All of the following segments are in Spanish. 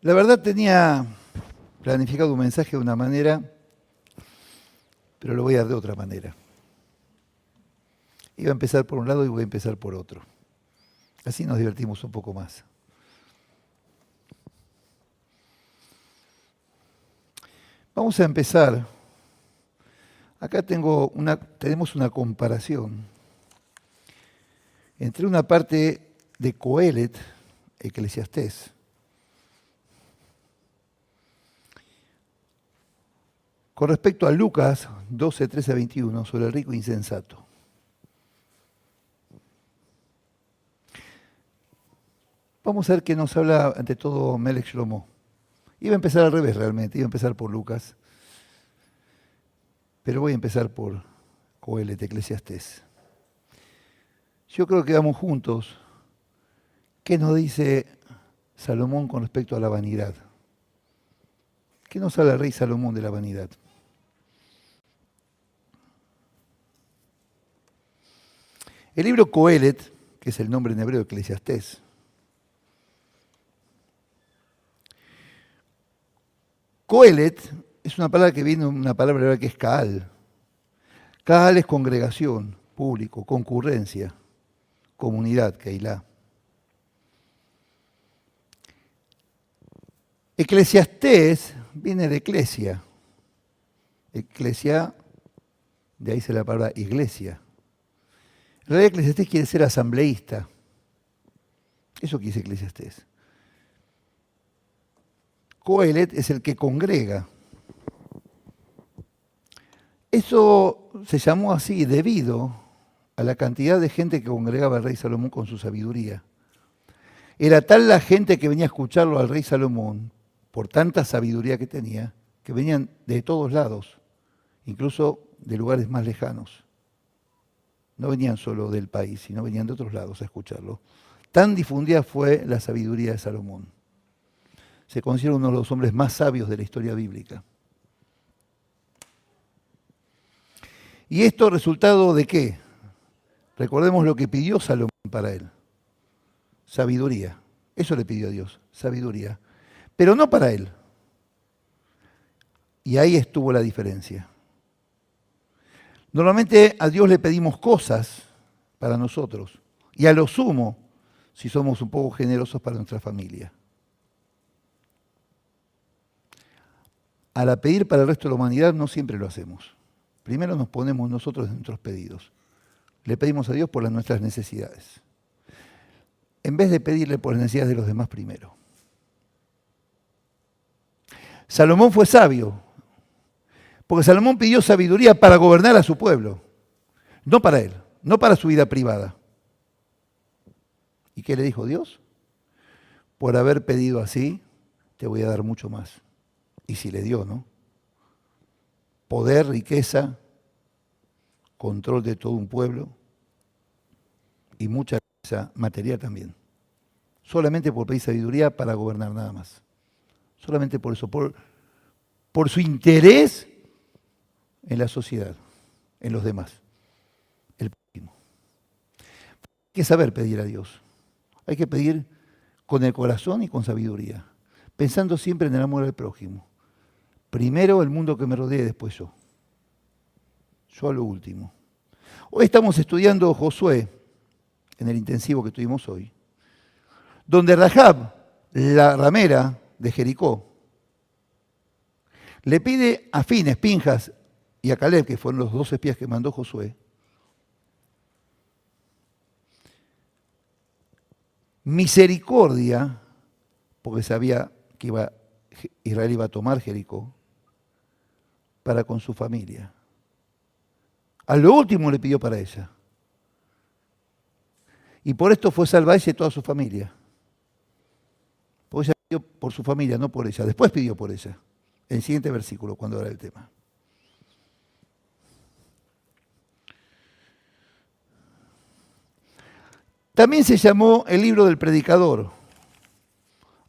La verdad tenía planificado un mensaje de una manera, pero lo voy a dar de otra manera. Iba a empezar por un lado y voy a empezar por otro. Así nos divertimos un poco más. Vamos a empezar. Acá tenemos una comparación entre una parte de Coelet, Eclesiastés, con respecto a Lucas 12, 13 a 21, sobre el rico insensato. Vamos a ver qué nos habla ante todo Melech Shlomo. Iba a empezar al revés realmente, iba a empezar por Lucas, pero voy a empezar por Coelet, Eclesiastés. Yo creo que vamos juntos. ¿Qué nos dice Salomón con respecto a la vanidad? ¿Qué nos habla el rey Salomón de la vanidad? El libro Coelet, que es el nombre en hebreo de Eclesiastés, Coelet es una palabra que viene de una palabra hebrea que es Kaal. Kaal es congregación, público, concurrencia, comunidad, Keilah. Eclesiastés viene de eclesia. Eclesia, de ahí se la palabra iglesia. En realidad Eclesiastés quiere ser asambleísta. Eso quiere decir Eclesiastés. Coelet es el que congrega. Eso se llamó así debido a la cantidad de gente que congregaba al rey Salomón con su sabiduría. Era tal la gente que venía a escucharlo al rey Salomón, por tanta sabiduría que tenía, que venían de todos lados, incluso de lugares más lejanos. No venían solo del país, sino venían de otros lados a escucharlo. Tan difundida fue la sabiduría de Salomón. Se considera uno de los hombres más sabios de la historia bíblica. ¿Y esto resultado de qué? Recordemos lo que pidió Salomón para él. Sabiduría. Eso le pidió a Dios, sabiduría. Pero no para él. Y ahí estuvo la diferencia. Normalmente a Dios le pedimos cosas para nosotros. Y a lo sumo, si somos un poco generosos para nuestra familia. Al pedir para el resto de la humanidad no siempre lo hacemos. Primero nos ponemos nosotros en nuestros pedidos. Le pedimos a Dios por nuestras necesidades. En vez de pedirle por las necesidades de los demás primero. Salomón fue sabio, porque Salomón pidió sabiduría para gobernar a su pueblo, no para él, no para su vida privada. ¿Y qué le dijo Dios? Por haber pedido así, te voy a dar mucho más. Y si le dio, ¿no? Poder, riqueza, control de todo un pueblo y mucha riqueza material también. Solamente por pedir sabiduría para gobernar nada más. Solamente por eso, por su interés en la sociedad, en los demás, el prójimo. Hay que saber pedir a Dios. Hay que pedir con el corazón y con sabiduría, pensando siempre en el amor al prójimo. Primero el mundo que me rodee, después yo. Yo a lo último. Hoy estamos estudiando Josué, en el intensivo que tuvimos hoy, donde Rahab, la ramera de Jericó, le pide a Fines, Pinjas y a Caleb, que fueron los dos espías que mandó Josué, misericordia, porque sabía que Israel iba a tomar Jericó, para con su familia. A lo último le pidió para ella. Y por esto fue salva ella y toda su familia. Porque ella pidió por su familia, no por ella. Después pidió por ella. En el siguiente versículo, cuando era el tema. También se llamó el libro del predicador,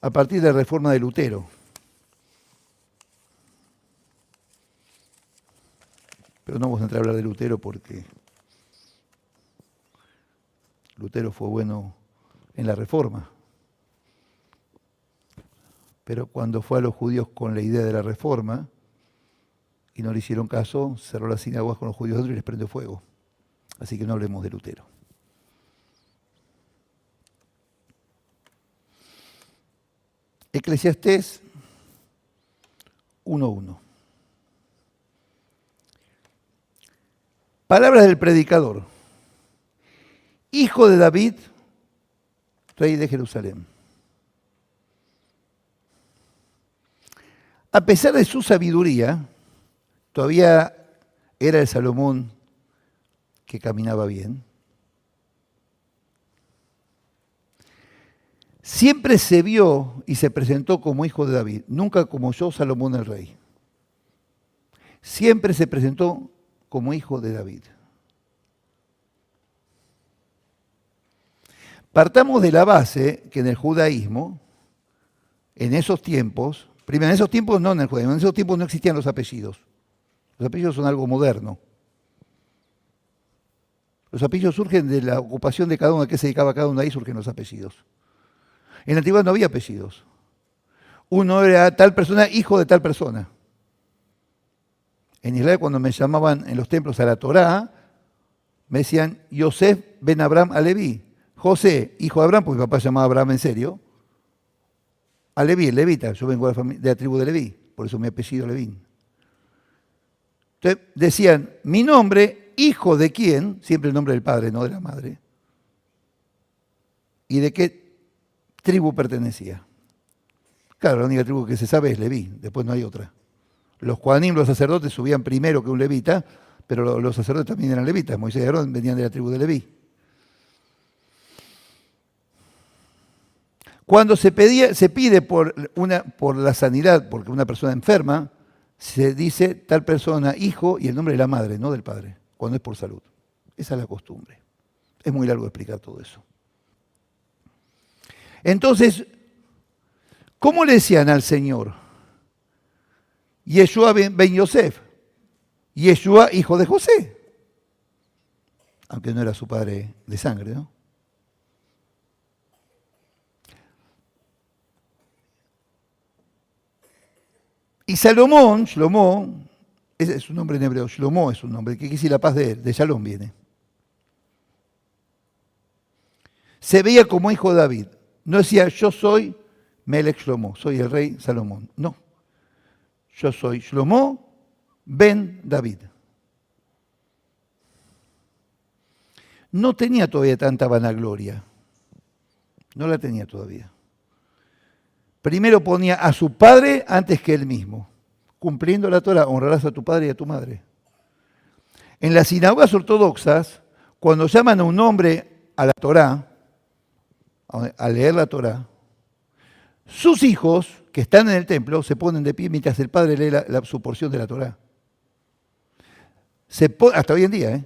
a partir de la reforma de Lutero. Pero no vamos a entrar a hablar de Lutero porque Lutero fue bueno en la reforma. Pero cuando fue a los judíos con la idea de la reforma y no le hicieron caso, cerró las sinagogas con los judíos dentro y les prendió fuego. Así que no hablemos de Lutero. Eclesiastés 1:1. Palabras del predicador. Hijo de David, rey de Jerusalén. A pesar de su sabiduría, todavía era el Salomón que caminaba bien. Siempre se vio y se presentó como hijo de David, nunca como yo, Salomón el rey. Siempre se presentó como hijo de David. Partamos de la base que en el judaísmo, en esos tiempos, primero en esos tiempos no en el judaísmo, en esos tiempos no existían los apellidos. Los apellidos son algo moderno. Los apellidos surgen de la ocupación de cada uno, a qué se dedicaba cada uno, ahí surgen los apellidos. En la antigüedad no había apellidos. Uno era tal persona, hijo de tal persona. En Israel, cuando me llamaban en los templos a la Torá, me decían Yosef ben Abraham a Leví. José, hijo de Abraham, porque mi papá se llamaba Abraham en serio. A Leví, el levita. Yo vengo de la tribu de Leví, por eso mi apellido Levín. Entonces decían, mi nombre, hijo de quién, siempre el nombre del padre, no de la madre, y de qué tribu pertenecía. Claro, la única tribu que se sabe es Leví, después no hay otra. Los Kohanim, los sacerdotes, subían primero que un levita, pero los sacerdotes también eran levitas. Moisés y Aarón venían de la tribu de Leví. Cuando se pide por la sanidad, porque una persona enferma, se dice tal persona, hijo, y el nombre de la madre, no del padre, cuando es por salud. Esa es la costumbre. Es muy largo explicar todo eso. Entonces, ¿cómo le decían al Señor? Yeshua ben Yosef, Yeshua hijo de José, aunque no era su padre de sangre, ¿no? Y Salomón, Shlomo, ese es un nombre en hebreo, Shlomo es un nombre, que quise la paz de Shalom viene. Se veía como hijo de David. No decía, yo soy Melech Shlomo, soy el rey Salomón. No. Yo soy Shlomo ben David. No tenía todavía tanta vanagloria. No la tenía todavía. Primero ponía a su padre antes que él mismo. Cumpliendo la Torah, honrarás a tu padre y a tu madre. En las sinagogas ortodoxas, cuando llaman a un hombre a la Torah, a leer la Torah, sus hijos, que están en el templo, se ponen de pie mientras el padre lee su porción de la Torah. Hasta hoy en día,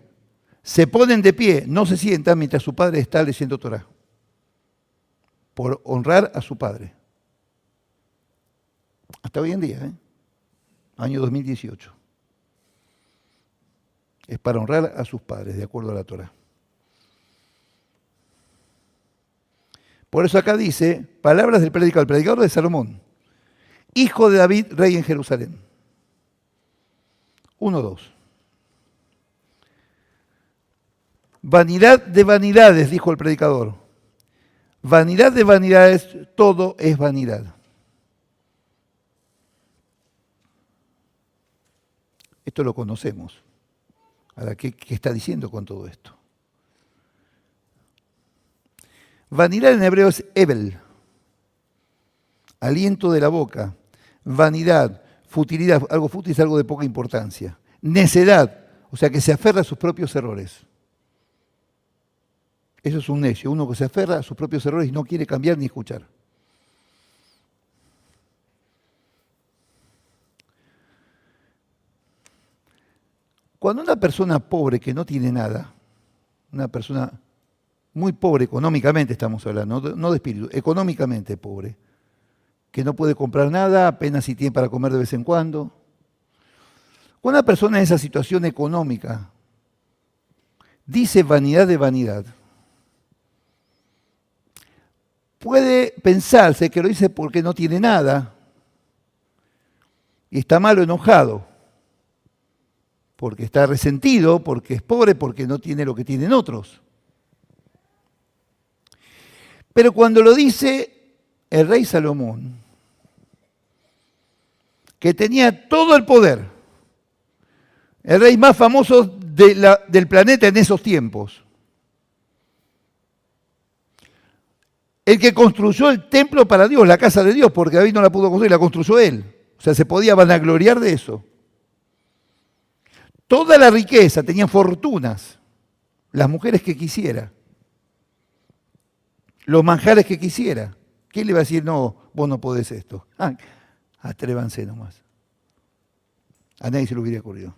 se ponen de pie, no se sientan mientras su padre está leyendo Torah. Por honrar a su padre. Hasta hoy en día, año 2018. Es para honrar a sus padres, de acuerdo a la Torah. Por eso acá dice, palabras del predicador de Salomón, hijo de David, rey en Jerusalén. 1:2. Vanidad de vanidades, dijo el predicador. Vanidad de vanidades, todo es vanidad. Esto lo conocemos. Ahora, ¿qué está diciendo con todo esto? Vanidad en hebreo es ebel, aliento de la boca, vanidad, futilidad, algo fútil es algo de poca importancia, necedad, o sea que se aferra a sus propios errores. Eso es un necio, uno que se aferra a sus propios errores y no quiere cambiar ni escuchar. Cuando una persona pobre que no tiene nada, una persona muy pobre económicamente estamos hablando, no de espíritu, económicamente pobre, que no puede comprar nada, apenas si tiene para comer de vez en cuando. Cuando una persona en esa situación económica dice vanidad de vanidad, puede pensarse que lo dice porque no tiene nada y está malo enojado, porque está resentido, porque es pobre, porque no tiene lo que tienen otros. Pero cuando lo dice el rey Salomón, que tenía todo el poder, el rey más famoso del planeta en esos tiempos, el que construyó el templo para Dios, la casa de Dios, porque David no la pudo construir, la construyó él. O sea, se podía vanagloriar de eso. Toda la riqueza, tenía fortunas, las mujeres que quisiera, los manjares que quisiera. ¿Quién le iba a decir, no, vos no podés esto? Atrévanse nomás. A nadie se le hubiera ocurrido.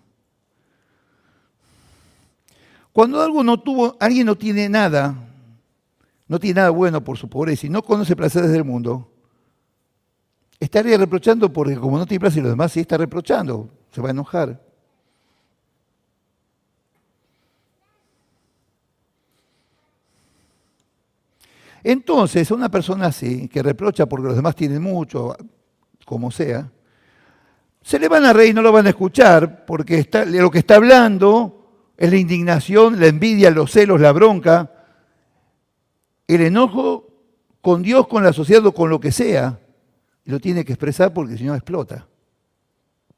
Cuando alguien no tiene nada bueno por su pobreza y no conoce placeres del mundo, estaría reprochando porque como no tiene placer y los demás sí está reprochando, se va a enojar. Entonces, una persona así, que reprocha porque los demás tienen mucho, como sea, se le van a reír, no lo van a escuchar, porque lo que está hablando es la indignación, la envidia, los celos, la bronca, el enojo con Dios, con la sociedad o con lo que sea, y lo tiene que expresar porque si no explota.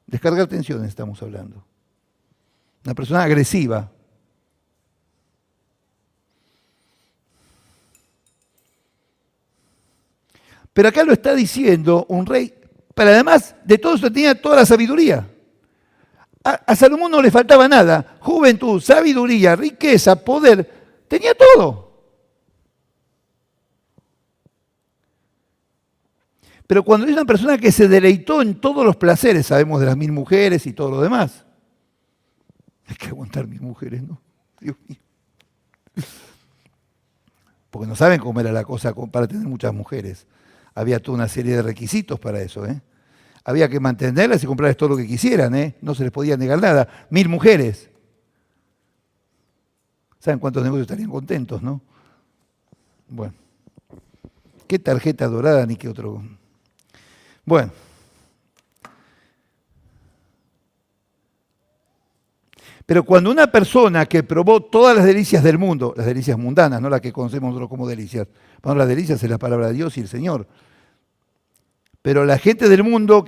Descargar tensiones estamos hablando. Una persona agresiva. Pero acá lo está diciendo un rey, pero además de todo eso tenía toda la sabiduría. A Salomón no le faltaba nada. Juventud, sabiduría, riqueza, poder, tenía todo. Pero cuando es una persona que se deleitó en todos los placeres, sabemos de las 1000 mujeres y todo lo demás. Hay que aguantar 1000 mujeres, ¿no? Dios mío. Porque no saben cómo era la cosa para tener muchas mujeres. Había toda una serie de requisitos para eso, ¿eh? Había que mantenerlas y comprarles todo lo que quisieran, ¿eh? No se les podía negar nada. 1000 mujeres. ¿Saben cuántos negocios estarían contentos, no? Bueno. Qué tarjeta dorada ni qué otro. Bueno. Pero cuando una persona que probó todas las delicias del mundo, las delicias mundanas, no las que conocemos nosotros como delicias, bueno, las delicias es la palabra de Dios y el Señor, pero la gente del mundo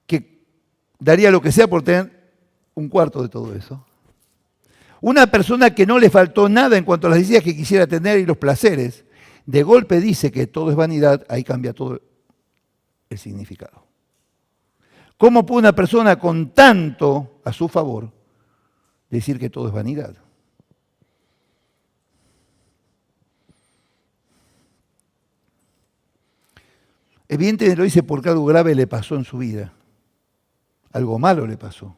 que daría lo que sea por tener un cuarto de todo eso. Una persona que no le faltó nada en cuanto a las delicias que quisiera tener y los placeres, de golpe dice que todo es vanidad, ahí cambia todo el significado. ¿Cómo puede una persona con tanto a su favor decir que todo es vanidad? Evidentemente lo dice porque algo grave le pasó en su vida. Algo malo le pasó.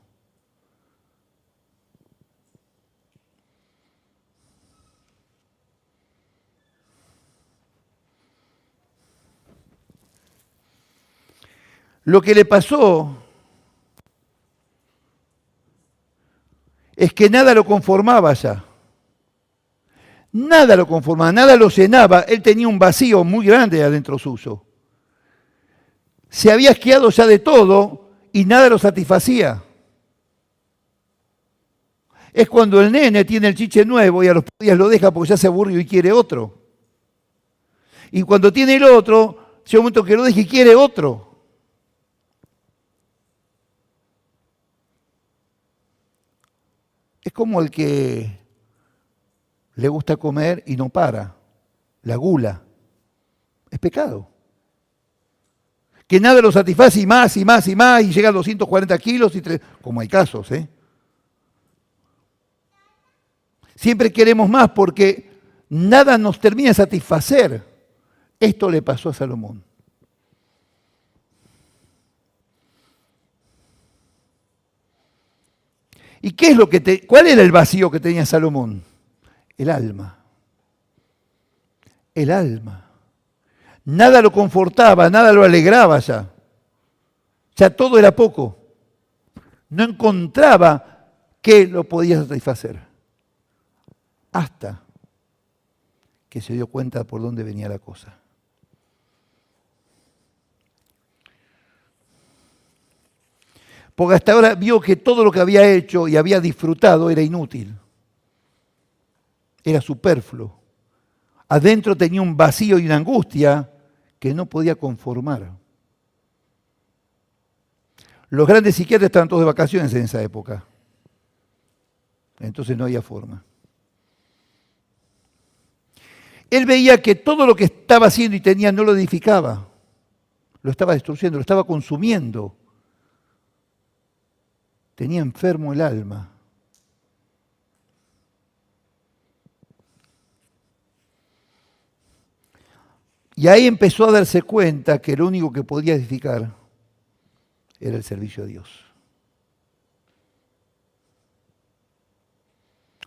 Lo que le pasó es que nada lo conformaba ya. Nada lo conformaba, nada lo llenaba. Él tenía un vacío muy grande adentro suyo. Se había asqueado ya de todo y nada lo satisfacía. Es cuando el nene tiene el chiche nuevo y a los días lo deja porque ya se aburrió y quiere otro. Y cuando tiene el otro, llega un momento que lo deja y quiere otro. Es como el que le gusta comer y no para. La gula. Es pecado. Que nada lo satisface y más y más y más y llega a 240 kilos, como hay casos, ¿eh? Siempre queremos más porque nada nos termina de satisfacer. Esto le pasó a Salomón. ¿Y qué es cuál era el vacío que tenía Salomón? El alma. El alma. Nada lo confortaba, nada lo alegraba ya. Ya todo era poco. No encontraba qué lo podía satisfacer. Hasta que se dio cuenta por dónde venía la cosa. Porque hasta ahora vio que todo lo que había hecho y había disfrutado era inútil, era superfluo. Adentro tenía un vacío y una angustia que no podía conformar. Los grandes psiquiatras estaban todos de vacaciones en esa época. Entonces no había forma. Él veía que todo lo que estaba haciendo y tenía no lo edificaba. Lo estaba destruyendo, lo estaba consumiendo. Tenía enfermo el alma. Y ahí empezó a darse cuenta que lo único que podía edificar era el servicio a Dios,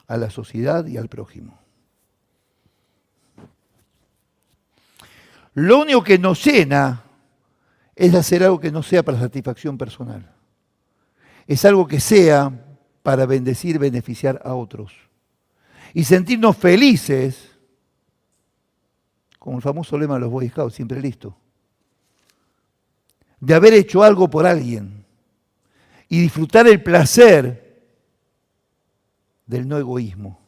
a la sociedad y al prójimo. Lo único que nos llena es hacer algo que no sea para satisfacción personal. Es algo que sea para bendecir, beneficiar a otros. Y sentirnos felices, como el famoso lema de los Boy Scouts, siempre listo, de haber hecho algo por alguien y disfrutar el placer del no egoísmo.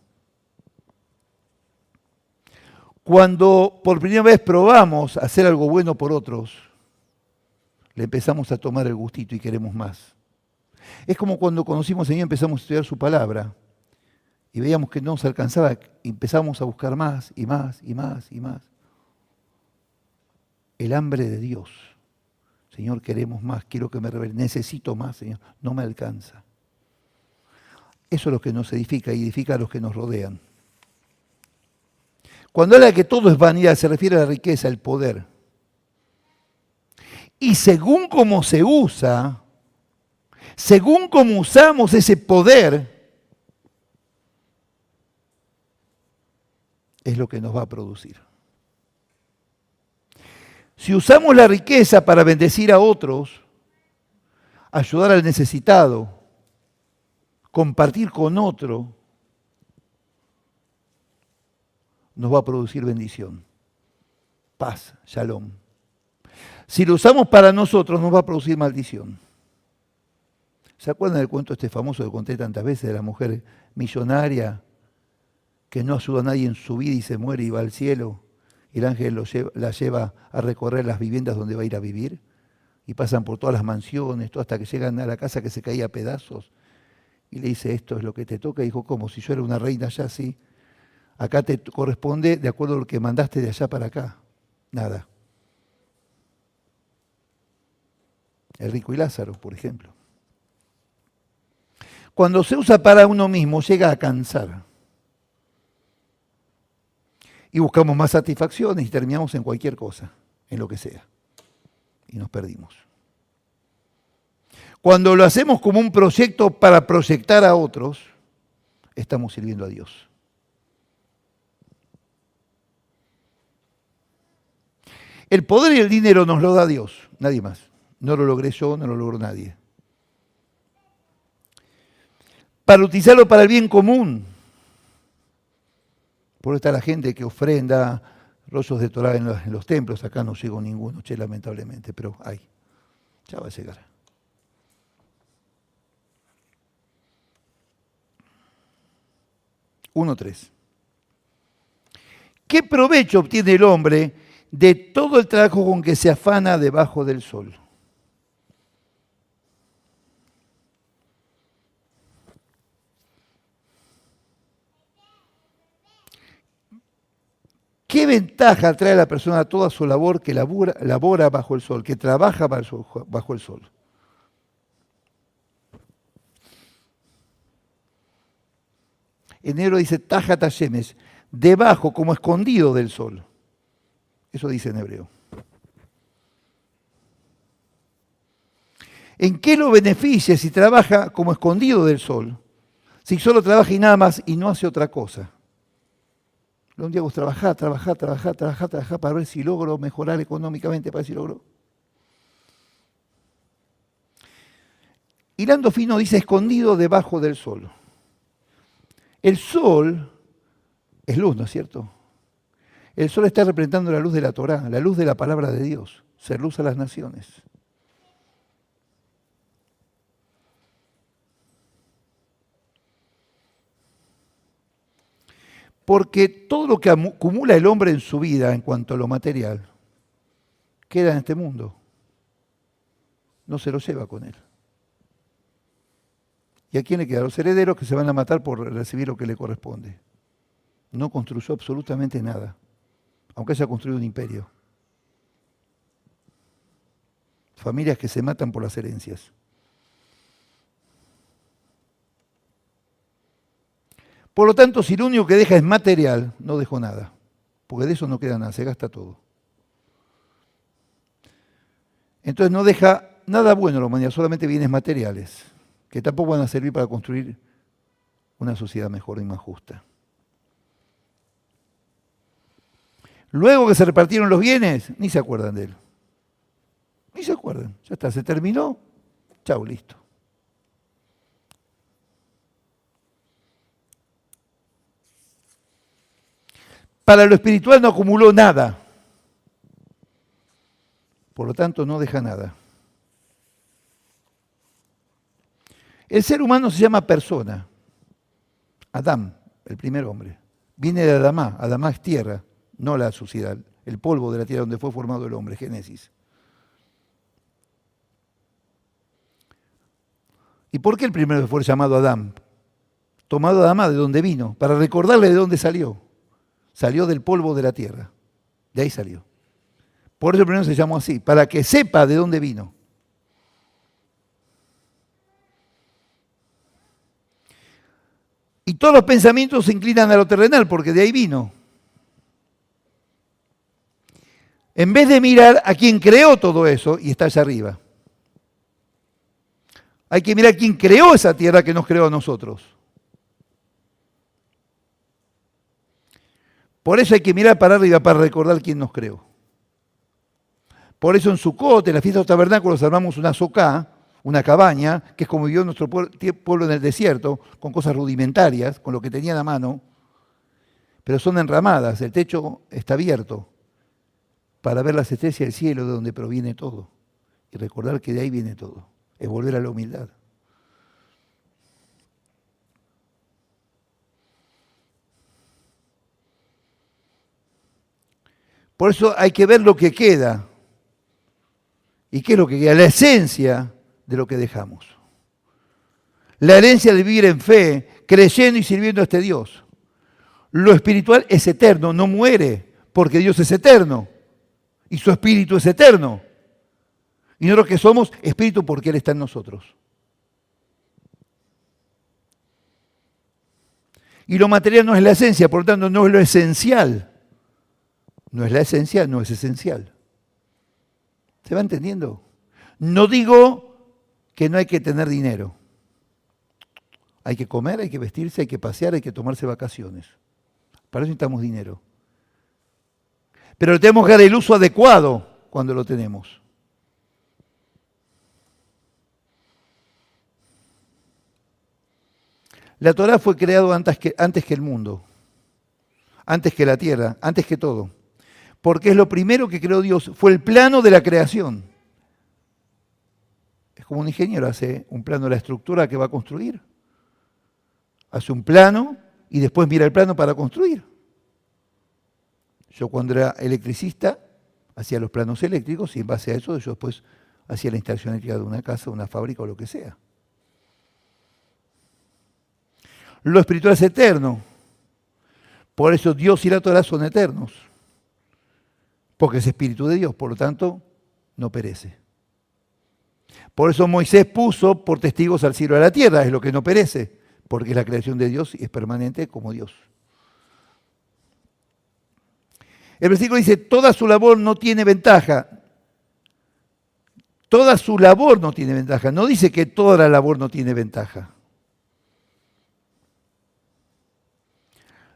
Cuando por primera vez probamos hacer algo bueno por otros, le empezamos a tomar el gustito y queremos más. Es como cuando conocimos al Señor y empezamos a estudiar su palabra y veíamos que no nos alcanzaba y empezamos a buscar más y más y más y más. El hambre de Dios. Señor, queremos más, quiero que me revele, necesito más, Señor, no me alcanza. Eso es lo que nos edifica y edifica a los que nos rodean. Cuando habla de que todo es vanidad, se refiere a la riqueza, el poder. Y según cómo se usa, según cómo usamos ese poder, es lo que nos va a producir. Si usamos la riqueza para bendecir a otros, ayudar al necesitado, compartir con otro, nos va a producir bendición, paz, shalom. Si lo usamos para nosotros, nos va a producir maldición. ¿Se acuerdan del cuento este famoso que conté tantas veces de la mujer millonaria que no ayuda a nadie en su vida y se muere y va al cielo? Y el ángel la lleva a recorrer las viviendas donde va a ir a vivir. Y pasan por todas las mansiones, hasta que llegan a la casa que se caía a pedazos. Y le dice, esto es lo que te toca. Y dijo, ¿cómo? Si yo era una reina allá, sí. Acá te corresponde de acuerdo a lo que mandaste de allá para acá. Nada. El rico y Lázaro, por ejemplo. Cuando se usa para uno mismo, llega a cansar. Y buscamos más satisfacciones y terminamos en cualquier cosa, en lo que sea. Y nos perdimos. Cuando lo hacemos como un proyecto para proyectar a otros, estamos sirviendo a Dios. El poder y el dinero nos lo da Dios, nadie más. No lo logré yo, no lo logró nadie. Para utilizarlo para el bien común. Por eso está la gente que ofrenda rollos de Torá en los templos. Acá no llegó ninguno, lamentablemente, pero hay. Ya va a llegar. Uno, 3. ¿Qué provecho obtiene el hombre de todo el trabajo con que se afana debajo del sol? ¿Qué ventaja trae a la persona toda su labor que labora bajo el sol, que trabaja bajo el sol? En hebreo dice Tajat Hashemesh, debajo, como escondido del sol. Eso dice en hebreo. ¿En qué lo beneficia si trabaja como escondido del sol? Si solo trabaja y nada más y no hace otra cosa. Lo único que hago es trabajar para ver si logro mejorar económicamente, para ver si logro. Hilando fino dice escondido debajo del sol. El sol es luz, ¿no es cierto? El sol está representando la luz de la Torá, la luz de la palabra de Dios, ser luz a las naciones. Porque todo lo que acumula el hombre en su vida en cuanto a lo material, queda en este mundo. No se lo lleva con él. ¿Y a quién le queda? Los herederos que se van a matar por recibir lo que le corresponde. No construyó absolutamente nada, aunque haya construido un imperio. Familias que se matan por las herencias. Por lo tanto, si lo único que deja es material, no dejó nada, porque de eso no queda nada, se gasta todo. Entonces no deja nada bueno la humanidad, solamente bienes materiales, que tampoco van a servir para construir una sociedad mejor y más justa. Luego que se repartieron los bienes, ni se acuerdan de él. Ni se acuerdan. Ya está, se terminó. Chau, listo. Para lo espiritual no acumuló nada. Por lo tanto, no deja nada. El ser humano se llama persona. Adán, el primer hombre. Viene de Adamá. Adamá es tierra, no la suciedad. El polvo de la tierra donde fue formado el hombre, Génesis. ¿Y por qué el primero fue llamado Adán? Tomado Adamá, de donde vino, para recordarle de dónde salió. Salió del polvo de la tierra. De ahí salió. Por eso el primero se llamó así, para que sepa de dónde vino. Y todos los pensamientos se inclinan a lo terrenal, porque de ahí vino. En vez de mirar a quien creó todo eso, y está allá arriba. Hay que mirar a quién creó esa tierra que nos creó a nosotros. Por eso hay que mirar para arriba para recordar quién nos creó. Por eso en Sucot, en la fiesta de los tabernáculos, armamos una socá, una cabaña, que es como vivió nuestro pueblo en el desierto, con cosas rudimentarias, con lo que tenían a mano, pero son enramadas, el techo está abierto para ver las estrellas del cielo de donde proviene todo y recordar que de ahí viene todo, es volver a la humildad. Por eso hay que ver lo que queda. ¿Y qué es lo que queda? La esencia de lo que dejamos. La herencia de vivir en fe, creyendo y sirviendo a este Dios. Lo espiritual es eterno, no muere, porque Dios es eterno. Y su espíritu es eterno. Y nosotros que somos espíritu porque Él está en nosotros. Y lo material no es la esencia, por lo tanto no es lo esencial. No es la esencia, no es esencial. ¿Se va entendiendo? No digo que no hay que tener dinero. Hay que comer, hay que vestirse, hay que pasear, hay que tomarse vacaciones. Para eso necesitamos dinero. Pero le tenemos que dar el uso adecuado cuando lo tenemos. La Torá fue creada antes que el mundo, antes que la tierra, antes que todo. Porque es lo primero que creó Dios, fue el plano de la creación. Es como un ingeniero hace un plano de la estructura que va a construir. Hace un plano y después mira el plano para construir. Yo cuando era electricista hacía los planos eléctricos y en base a eso yo después hacía la instalación eléctrica de una casa, una fábrica o lo que sea. Lo espiritual es eterno. Por eso Dios y la Torá son eternos. Porque es espíritu de Dios, por lo tanto, no perece. Por eso Moisés puso por testigos al cielo y a la tierra, es lo que no perece, porque es la creación de Dios y es permanente como Dios. El versículo dice, toda su labor no tiene ventaja. Toda su labor no tiene ventaja. No dice que toda la labor no tiene ventaja.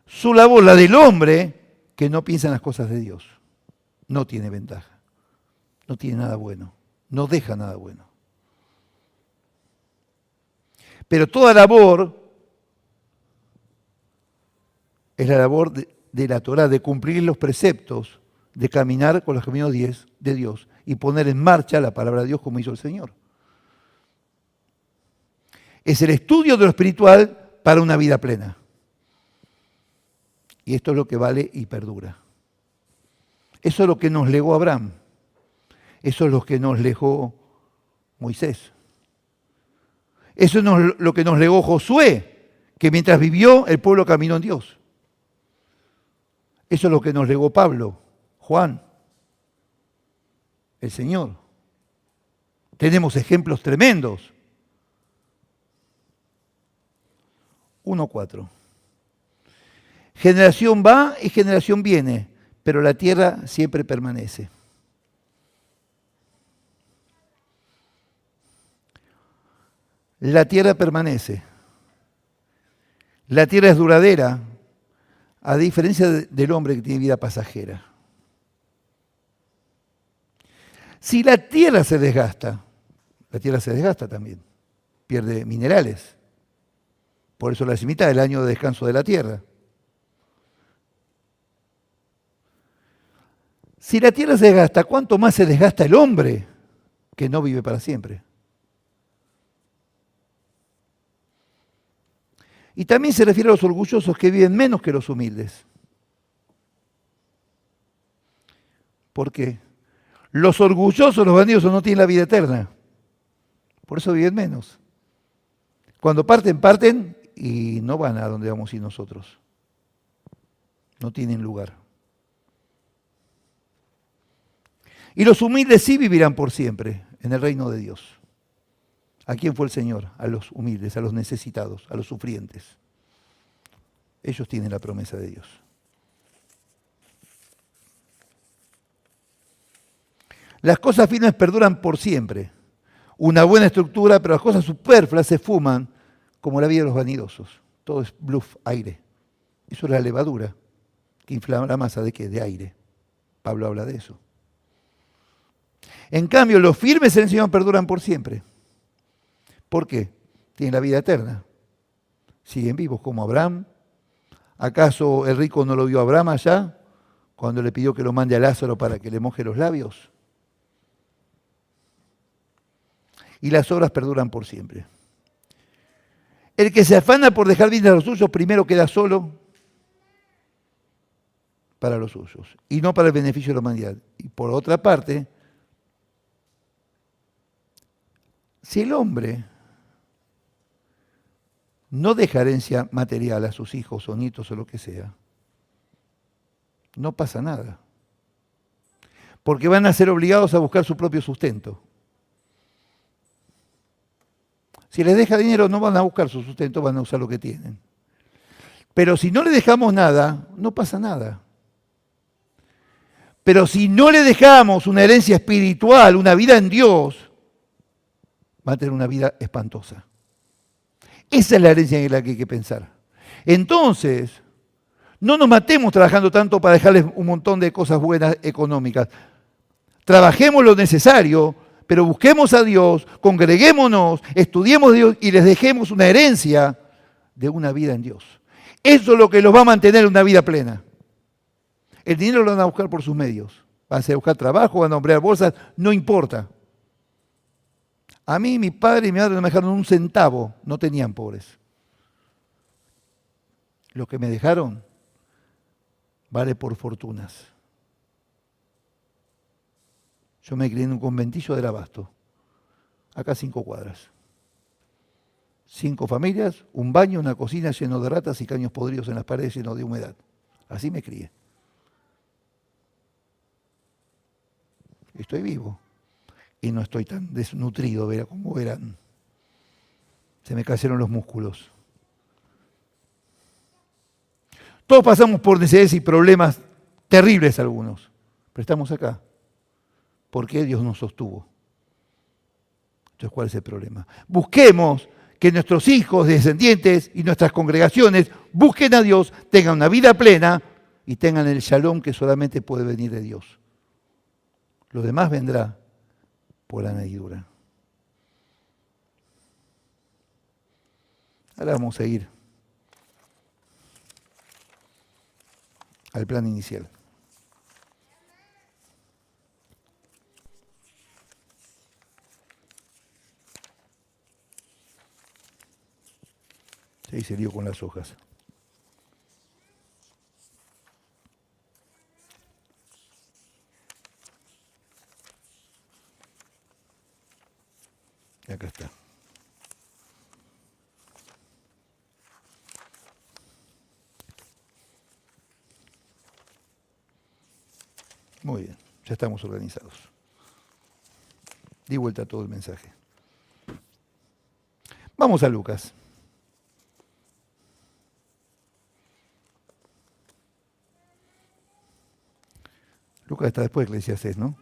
Su labor, la del hombre, que no piensa en las cosas de Dios, no tiene ventaja. No tiene nada bueno. No deja nada bueno. Pero toda labor es la labor de la Torá, de cumplir los preceptos, de caminar con los caminos de Dios y poner en marcha la palabra de Dios como hizo el Señor. Es el estudio de lo espiritual para una vida plena. Y esto es lo que vale y perdura. Eso es lo que nos legó Abraham. Eso es lo que nos legó Moisés. Eso es lo que nos legó Josué, que mientras vivió el pueblo caminó en Dios. Eso es lo que nos legó Pablo, Juan, el Señor. Tenemos ejemplos tremendos. 1:4. Generación va y generación viene, pero la tierra siempre permanece. La tierra permanece. La tierra es duradera, a diferencia del hombre que tiene vida pasajera. Si la tierra se desgasta también, pierde minerales. Por eso la semita es el año de descanso de la tierra. Si la tierra se desgasta, ¿cuánto más se desgasta el hombre que no vive para siempre? Y también se refiere a los orgullosos que viven menos que los humildes. ¿Por qué? Los orgullosos, los bandidos, no tienen la vida eterna. Por eso viven menos. Cuando parten y no van a donde vamos a ir nosotros. No tienen lugar. Y los humildes sí vivirán por siempre en el reino de Dios. ¿A quién fue el Señor? A los humildes, a los necesitados, a los sufrientes. Ellos tienen la promesa de Dios. Las cosas firmes perduran por siempre. Una buena estructura, pero las cosas superfluas se fuman como la vida de los vanidosos. Todo es bluff, aire. Eso es la levadura que inflama la masa. ¿De qué? De aire. Pablo habla de eso. En cambio, los firmes en el Señor perduran por siempre. ¿Por qué? Tienen la vida eterna. Siguen vivos como Abraham. ¿Acaso el rico no lo vio a Abraham allá cuando le pidió que lo mande a Lázaro para que le moje los labios? Y las obras perduran por siempre. El que se afana por dejar bien a los suyos, primero queda solo para los suyos y no para el beneficio de la humanidad. Y por otra parte, si el hombre no deja herencia material a sus hijos o nietos o lo que sea, no pasa nada. Porque van a ser obligados a buscar su propio sustento. Si les deja dinero, no van a buscar su sustento, van a usar lo que tienen. Pero si no le dejamos nada, no pasa nada. Pero si no le dejamos una herencia espiritual, una vida en Dios, va a tener una vida espantosa. Esa es la herencia en la que hay que pensar. Entonces, no nos matemos trabajando tanto para dejarles un montón de cosas buenas económicas. Trabajemos lo necesario, pero busquemos a Dios, congreguémonos, estudiemos a Dios y les dejemos una herencia de una vida en Dios. Eso es lo que los va a mantener en una vida plena. El dinero lo van a buscar por sus medios. Van a buscar trabajo, van a comprar bolsas, no importa. A mí, mi padre y mi madre no me dejaron un centavo, no tenían pobres. Lo que me dejaron vale por fortunas. Yo me crié en un conventillo del Abasto, acá a 5 cuadras. 5 familias, un baño, una cocina lleno de ratas y caños podridos en las paredes llenos de humedad. Así me crié. Estoy vivo. Y no estoy tan desnutrido, verá como verán. Se me cayeron los músculos. Todos pasamos por necesidades y problemas terribles algunos, pero estamos acá. ¿Por qué Dios nos sostuvo? Entonces, ¿cuál es el problema? Busquemos que nuestros hijos, descendientes y nuestras congregaciones busquen a Dios, tengan una vida plena y tengan el shalom que solamente puede venir de Dios. Lo demás vendrá por la añadidura. Ahora vamos a ir al plan inicial. Ahí se lió con las hojas. Y acá está. Muy bien, ya estamos organizados. Di vuelta a todo el mensaje. Vamos a Lucas. Lucas está después de Eclesiastés, ¿no?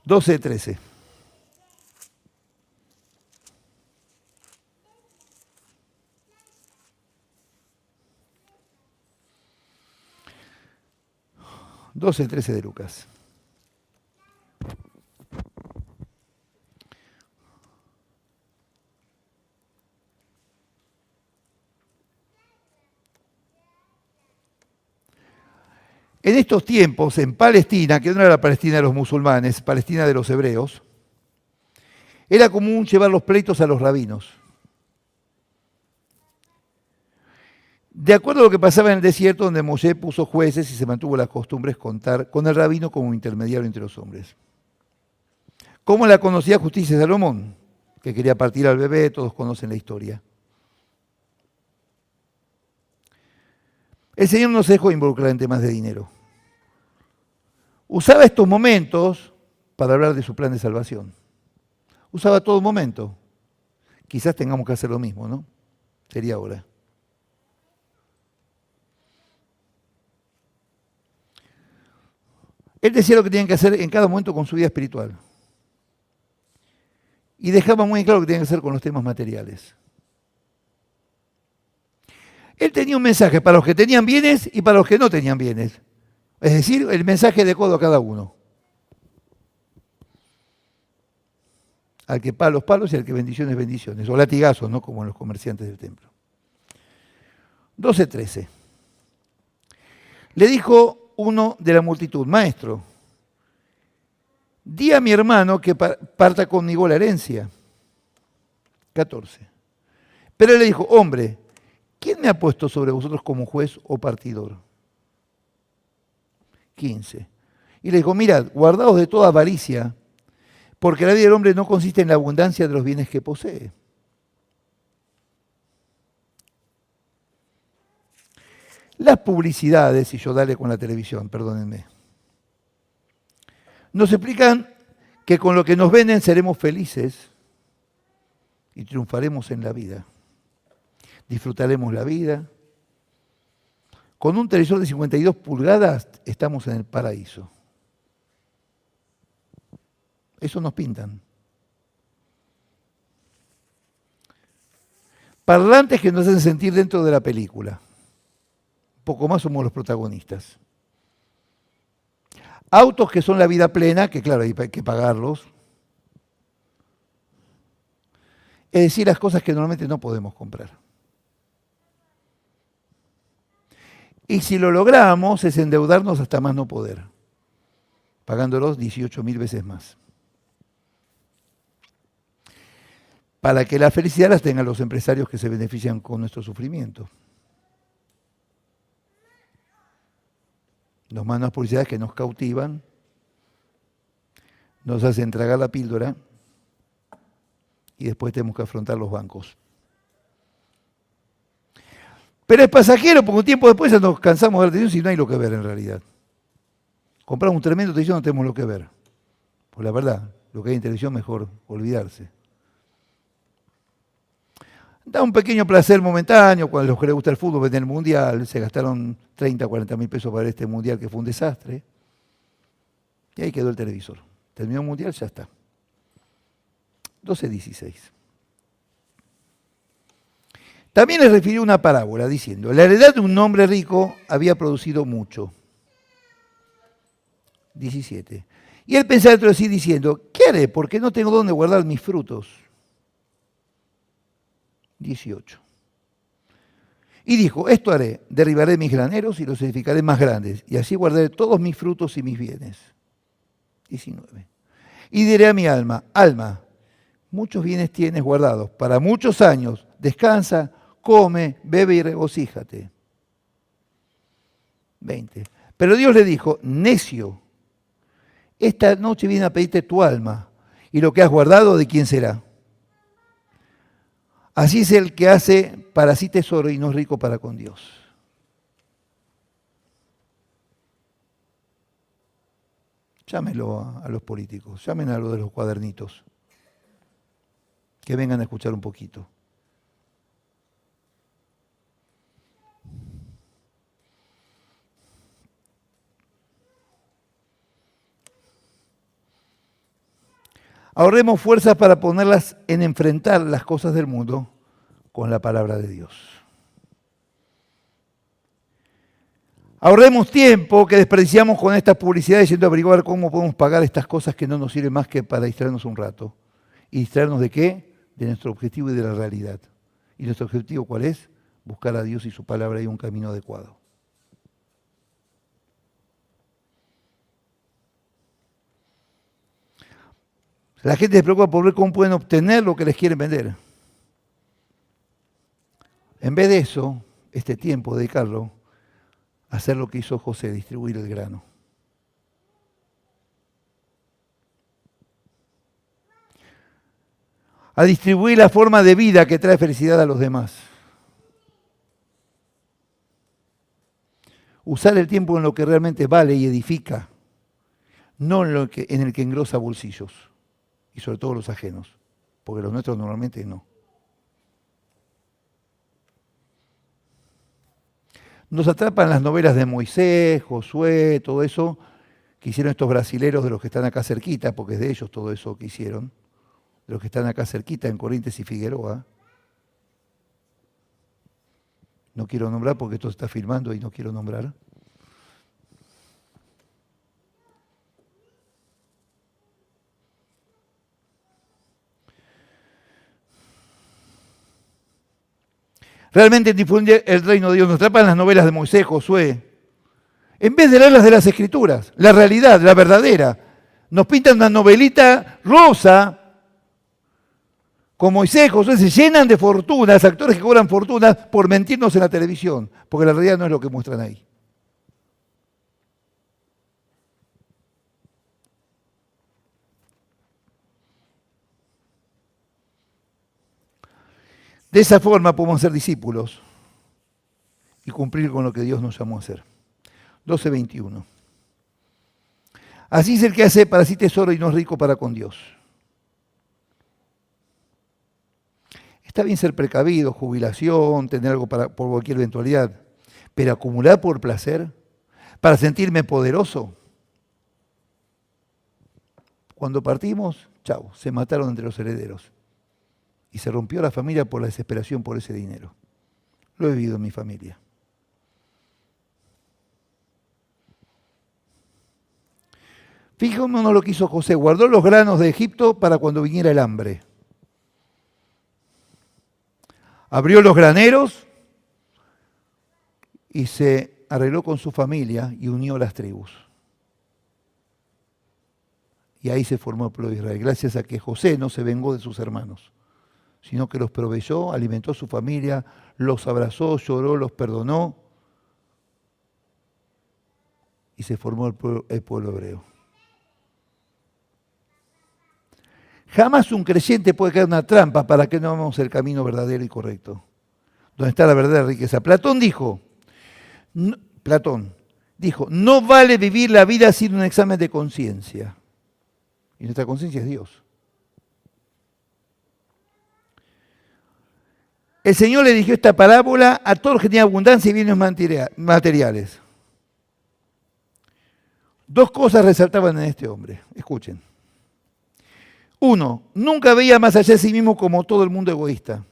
12:13. De Lucas. En estos tiempos, en Palestina, que no era la Palestina de los musulmanes, Palestina de los hebreos, era común llevar los pleitos a los rabinos. De acuerdo a lo que pasaba en el desierto, donde Moshe puso jueces y se mantuvo las costumbres contar con el rabino como intermediario entre los hombres. ¿Cómo la conocía justicia de Salomón? Que quería partir al bebé, todos conocen la historia. El Señor no se dejó involucrar en temas de dinero. Usaba estos momentos para hablar de su plan de salvación. Usaba todo momento. Quizás tengamos que hacer lo mismo, ¿no? Sería ahora. Él decía lo que tenían que hacer en cada momento con su vida espiritual. Y dejaba muy claro lo que tenían que hacer con los temas materiales. Él tenía un mensaje para los que tenían bienes y para los que no tenían bienes. Es decir, el mensaje de acuerdo a cada uno. Al que palos, palos y al que bendiciones, bendiciones. O latigazos, ¿no? Como en los comerciantes del templo. 12:13. Le dijo uno de la multitud: Maestro, di a mi hermano que parta conmigo la herencia. 14. Pero él le dijo: Hombre, ¿quién me ha puesto sobre vosotros como juez o partidor? 15. Y le dijo: mirad, guardaos de toda avaricia, porque la vida del hombre no consiste en la abundancia de los bienes que posee. Las publicidades, y yo dale con la televisión, perdónenme, nos explican que con lo que nos venden seremos felices y triunfaremos en la vida. Disfrutaremos la vida. Con un televisor de 52 pulgadas estamos en el paraíso. Eso nos pintan. Parlantes que nos hacen sentir dentro de la película. Un poco más somos los protagonistas. Autos que son la vida plena, que claro, hay que pagarlos. Es decir, las cosas que normalmente no podemos comprar. Y si lo logramos es endeudarnos hasta más no poder, pagándolos 18.000 veces más. Para que la felicidad las tengan los empresarios que se benefician con nuestro sufrimiento. Nos mandan publicidades que nos cautivan, nos hacen tragar la píldora y después tenemos que afrontar los bancos. Pero es pasajero, porque un tiempo después ya nos cansamos de la televisión y no hay lo que ver en realidad. Compramos un tremendo televisión, no tenemos lo que ver. Pues la verdad, lo que hay en televisión mejor olvidarse. Da un pequeño placer momentáneo, cuando los que les gusta el fútbol ven el mundial, se gastaron 30, 40 mil pesos para este mundial que fue un desastre. Y ahí quedó el televisor. Terminó el mundial, ya está. 12:16. También les refirió una parábola diciendo: la heredad de un hombre rico había producido mucho. 17. Y él pensaba dentro de sí diciendo: ¿qué haré? Porque no tengo dónde guardar mis frutos. 18. Y dijo, esto haré, derribaré mis graneros y los edificaré más grandes, y así guardaré todos mis frutos y mis bienes. 19. Y diré a mi alma, alma, muchos bienes tienes guardados para muchos años, descansa, come, bebe y regocíjate. 20. Pero Dios le dijo, necio, esta noche viene a pedirte tu alma, y lo que has guardado, ¿de quién será? Así es el que hace para sí tesoro y no es rico para con Dios. Llámenlo a los políticos, llamen a los de los cuadernitos, que vengan a escuchar un poquito. Ahorremos fuerzas para ponerlas en enfrentar las cosas del mundo con la palabra de Dios. Ahorremos tiempo que desperdiciamos con estas publicidades yendo a averiguar cómo podemos pagar estas cosas que no nos sirven más que para distraernos un rato. ¿Y distraernos de qué? De nuestro objetivo y de la realidad. ¿Y nuestro objetivo cuál es? Buscar a Dios y su palabra y un camino adecuado. La gente se preocupa por ver cómo pueden obtener lo que les quieren vender. En vez de eso, este tiempo, dedicarlo a hacer lo que hizo José, distribuir el grano. A distribuir la forma de vida que trae felicidad a los demás. Usar el tiempo en lo que realmente vale y edifica, no en el que engrosa bolsillos, y sobre todo los ajenos, porque los nuestros normalmente no. Nos atrapan las novelas de Moisés, Josué, todo eso que hicieron estos brasileros de los que están acá cerquita, porque es de ellos todo eso que hicieron, de los que están acá cerquita en Corrientes y Figueroa. No quiero nombrar porque esto se está filmando y no quiero nombrar. Realmente difunde el reino de Dios. Nos atrapan las novelas de Moisés, Josué. En vez de leer las de las Escrituras, la realidad, la verdadera. Nos pintan una novelita rosa, con Moisés, Josué, se llenan de fortunas, actores que cobran fortunas por mentirnos en la televisión, porque la realidad no es lo que muestran ahí. De esa forma podemos ser discípulos y cumplir con lo que Dios nos llamó a hacer. 12:21. Así es el que hace para sí tesoro y no es rico para con Dios. Está bien ser precavido, jubilación, tener algo por cualquier eventualidad, pero acumular por placer, para sentirme poderoso. Cuando partimos, chau, se mataron entre los herederos. Y se rompió la familia por la desesperación por ese dinero. Lo he vivido en mi familia. Fijémonos lo que hizo José. Guardó los granos de Egipto para cuando viniera el hambre. Abrió los graneros y se arregló con su familia y unió las tribus. Y ahí se formó el pueblo de Israel, gracias a que José no se vengó de sus hermanos, sino que los proveyó, alimentó a su familia, los abrazó, lloró, los perdonó y se formó el pueblo hebreo. Jamás un creyente puede caer en una trampa para que no hagamos el camino verdadero y correcto, donde está la verdadera riqueza. Platón dijo, no vale vivir la vida sin un examen de conciencia. Y nuestra conciencia es Dios. El Señor le dirigió esta parábola a todos los que tenían abundancia y bienes materiales. Dos cosas resaltaban en este hombre. Escuchen. Uno, nunca veía más allá de sí mismo como todo el mundo egoísta.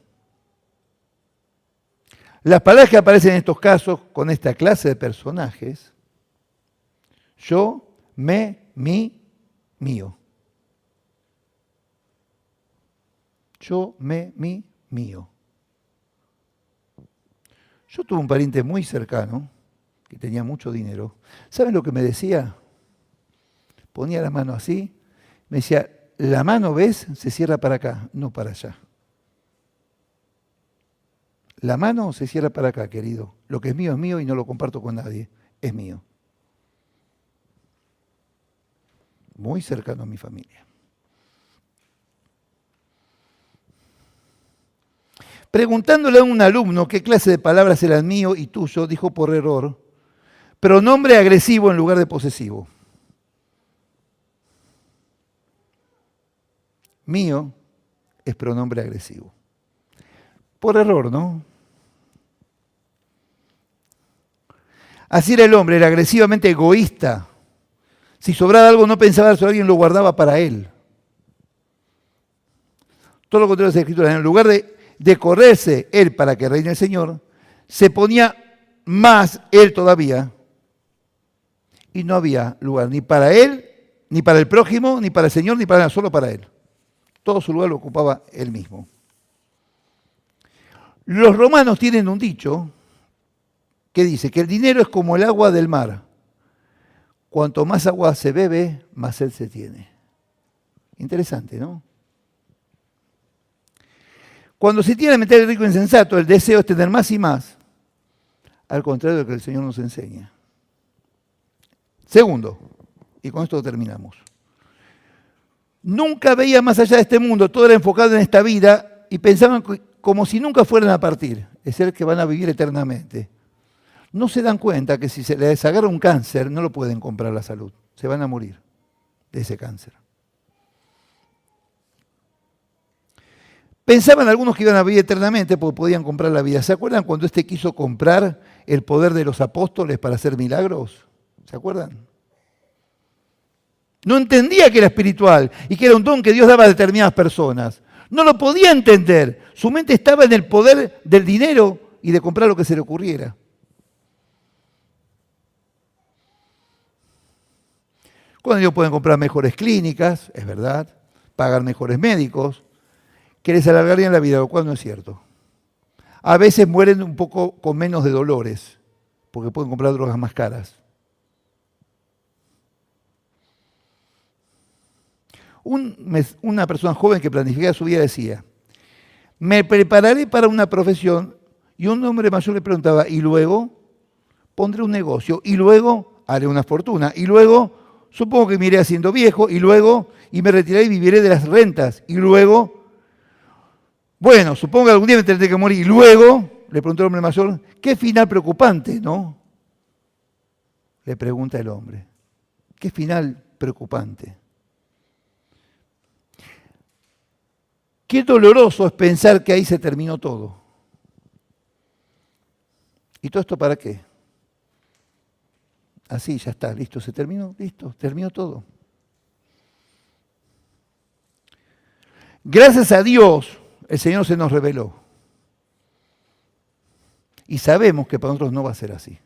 Las palabras que aparecen en estos casos con esta clase de personajes, yo, me, mi, mío. Yo, me, mi, mío. Yo tuve un pariente muy cercano, que tenía mucho dinero. ¿Saben lo que me decía? Ponía la mano así, me decía, la mano, ¿ves? Se cierra para acá, no para allá. La mano se cierra para acá, querido. Lo que es mío y no lo comparto con nadie. Es mío. Muy cercano a mi familia. Preguntándole a un alumno qué clase de palabras eran mío y tuyo, dijo por error, pronombre agresivo en lugar de posesivo. Mío es pronombre agresivo. Por error, ¿no? Así era el hombre, era agresivamente egoísta. Si sobraba algo, no pensaba dárselo a alguien, lo guardaba para él. Todo lo contrario de las Escrituras. En lugar de correrse él para que reine el Señor, se ponía más él todavía. Y no había lugar ni para él, ni para el prójimo, ni para el Señor, ni para nada, solo para él. Todo su lugar lo ocupaba él mismo. Los romanos tienen un dicho que dice que el dinero es como el agua del mar. Cuanto más agua se bebe, más sed se tiene. Interesante, ¿no? Cuando se tiene a meter el rico insensato, el deseo es tener más y más, al contrario de lo que el Señor nos enseña. Segundo, y con esto terminamos. Nunca veía más allá de este mundo, todo era enfocado en esta vida y pensaban como si nunca fueran a partir, es decir, que van a vivir eternamente. No se dan cuenta que si se les agarra un cáncer, no lo pueden comprar la salud, se van a morir de ese cáncer. Pensaban algunos que iban a vivir eternamente porque podían comprar la vida. ¿Se acuerdan cuando este quiso comprar el poder de los apóstoles para hacer milagros? ¿Se acuerdan? No entendía que era espiritual y que era un don que Dios daba a determinadas personas. No lo podía entender. Su mente estaba en el poder del dinero y de comprar lo que se le ocurriera. Cuando ellos pueden comprar mejores clínicas, es verdad, pagar mejores médicos, que les alargarían la vida, lo cual no es cierto. A veces mueren un poco con menos de dolores, porque pueden comprar drogas más caras. Una persona joven que planificaba su vida decía, me prepararé para una profesión, y un hombre mayor le preguntaba, y luego pondré un negocio, y luego haré una fortuna, y luego supongo que me iré haciendo viejo, y luego me retiraré y viviré de las rentas, y luego, bueno, supongo que algún día me tendré que morir, y luego, le preguntó el hombre mayor, qué final preocupante, ¿no? Le pregunta el hombre, qué final preocupante. Qué doloroso es pensar que ahí se terminó todo. ¿Y todo esto para qué? Así, ya está, listo, se terminó, listo, terminó todo. Gracias a Dios, el Señor se nos reveló. Y sabemos que para nosotros no va a ser así.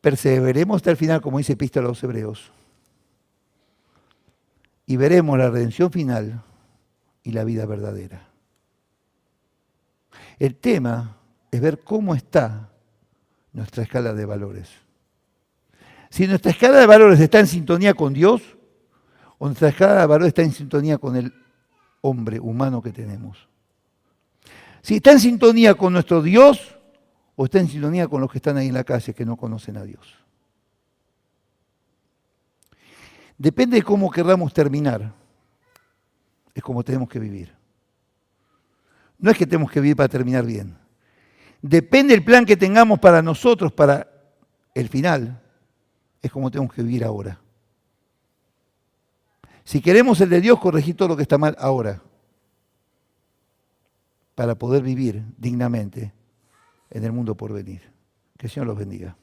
Perseveremos hasta el final, como dice Epístola a los Hebreos. Y veremos la redención final y la vida verdadera. El tema es ver cómo está nuestra escala de valores. Si nuestra escala de valores está en sintonía con Dios, o nuestra escala de valores está en sintonía con el hombre humano que tenemos. Si está en sintonía con nuestro Dios, o está en sintonía con los que están ahí en la calle que no conocen a Dios. Depende de cómo querramos terminar, es como tenemos que vivir. No es que tenemos que vivir para terminar bien. Depende del plan que tengamos para nosotros, para el final, es como tenemos que vivir ahora. Si queremos el de Dios, corregir todo lo que está mal ahora, para poder vivir dignamente en el mundo por venir. Que el Señor los bendiga.